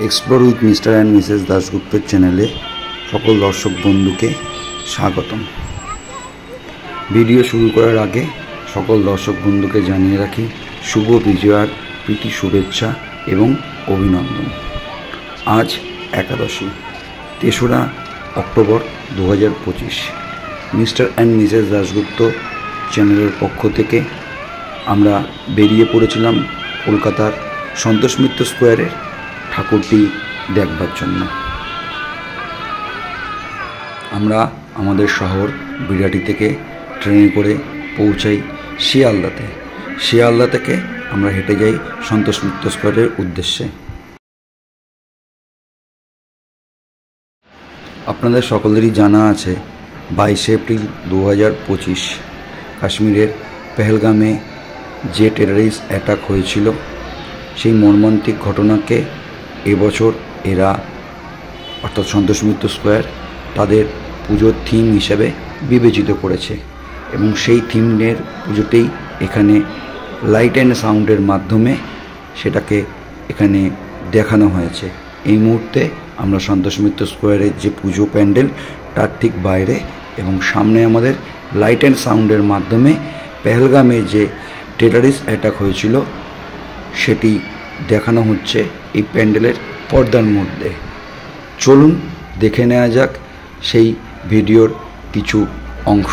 Explore with Mr and Mrs দাশগুপ্তের চ্যানেলে সকল দর্শক বন্ধুকে স্বাগতম। ভিডিও শুরু করার আগে সকল দর্শক বন্ধুকে জানিয়ে রাখি শুভ বিজয়ার প্রীতি শুভেচ্ছা এবং অভিনন্দন। আজ একাদশী, ৩রা October ২০২৫। Mr and Mrs Dasgupta চ্যানেলের পক্ষ থেকে আমরা বেরিয়ে পড়েছিলাম কলকাতার সন্তোষ মিত্র স্কোয়ারের ঠাকুরটি দেখবার জন্য। আমরা আমাদের শহর বিরাটি থেকে ট্রেনে করে পৌঁছাই শিয়ালদাতে। শিয়ালদা থেকে আমরা হেঁটে যাই সন্তোষ মিত্র স্কোয়ারের উদ্দেশ্যে। আপনাদের সকলেরই জানা আছে 22 এপ্রিল 2025 কাশ্মীরের পেহেলগামে যে টেররিস্ট অ্যাটাক হয়েছিল, সেই মর্মান্তিক ঘটনাকে এবছর এরা অর্থাৎ সন্তোষ মিত্র স্কোয়ার তাদের পুজোর থিম হিসেবে বিবেচিত করেছে এবং সেই থিমের পুজোতেই এখানে লাইট অ্যান্ড সাউন্ডের মাধ্যমে সেটাকে এখানে দেখানো হয়েছে। এই মুহূর্তে আমরা সন্তোষ মিত্র স্কোয়ারের যে পুজো প্যান্ডেল তার ঠিক বাইরে এবং সামনে আমাদের লাইট অ্যান্ড সাউন্ডের মাধ্যমে পেহেলগামে যে টেররিস্ট অ্যাটাক হয়েছিল সেটি দেখানো হচ্ছে এই প্যান্ডেলের পর্দার মধ্যে। চলুন দেখে নেওয়া যাক সেই ভিডিওর কিছু অংশ।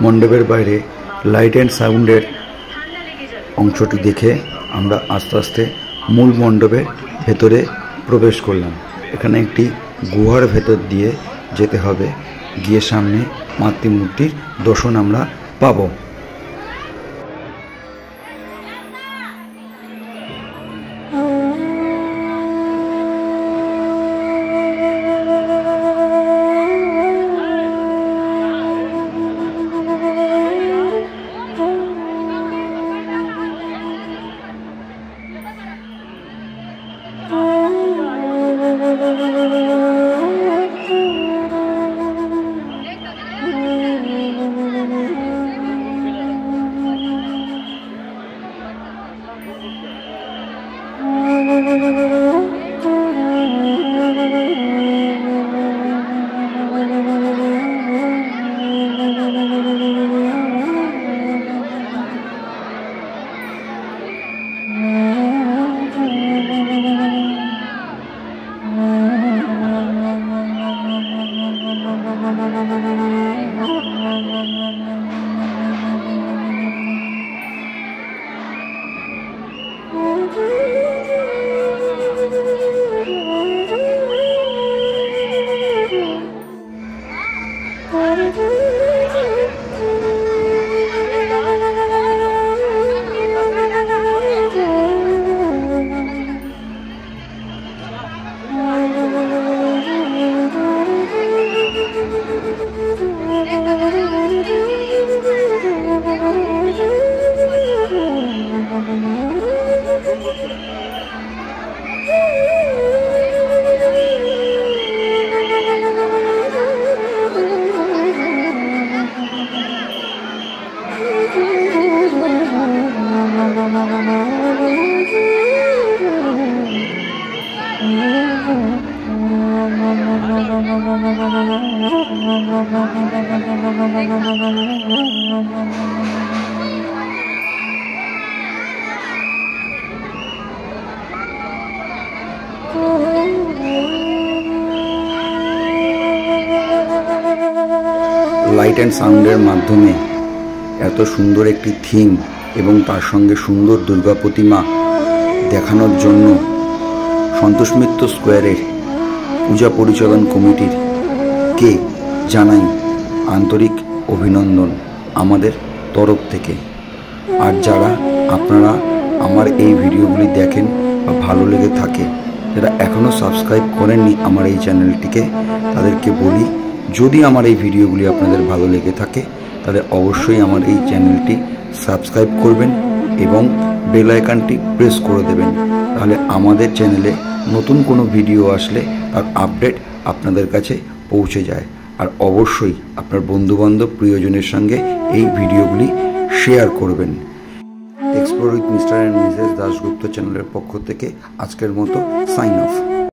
মণ্ডপের বাইরে লাইট অ্যান্ড সাউন্ডের অংশটি দেখে আমরা আস্তে আস্তে মূল মণ্ডপের ভেতরে প্রবেশ করলাম। এখানে একটি গুহার ভেতর দিয়ে যেতে হবে, গিয়ে সামনে মাতৃমূর্তির দর্শন আমরা পাবো। লাইট অ্যান্ড সাউন্ডের মাধ্যমে এত সুন্দর একটি থিম এবং তার সঙ্গে সুন্দর দুর্গা প্রতিমা দেখানোর জন্য সন্তোষ মিত্র স্কোয়ারের পূজা পরিচালন কমিটির কে জানাই আন্তরিক অভিনন্দন আমাদের তরফ থেকে। আর যারা আপনারা আমার এই ভিডিওগুলি দেখেন বা ভালো লেগে থাকে, যারা এখনও সাবস্ক্রাইব করেননি আমার এই চ্যানেলটিকে, তাদেরকে বলি যদি আমার এই ভিডিওগুলি আপনাদের ভালো লেগে থাকে তাহলে অবশ্যই আমার এই চ্যানেলটি সাবস্ক্রাইব করবেন এবং বেল আইকনটি প্রেস করে দেবেন। তাহলে আমাদের চ্যানেলে নতুন কোনো ভিডিও আসলে তার আপডেট আপনাদের কাছে পৌঁছে যায়। আর অবশ্যই আপনার বন্ধুবান্ধব প্রিয়জনের সঙ্গে এই ভিডিওগুলি শেয়ার করবেন। Explore with Mr and Mrs Dasgupta চ্যানেলের পক্ষ থেকে আজকের মতো সাইন অফ।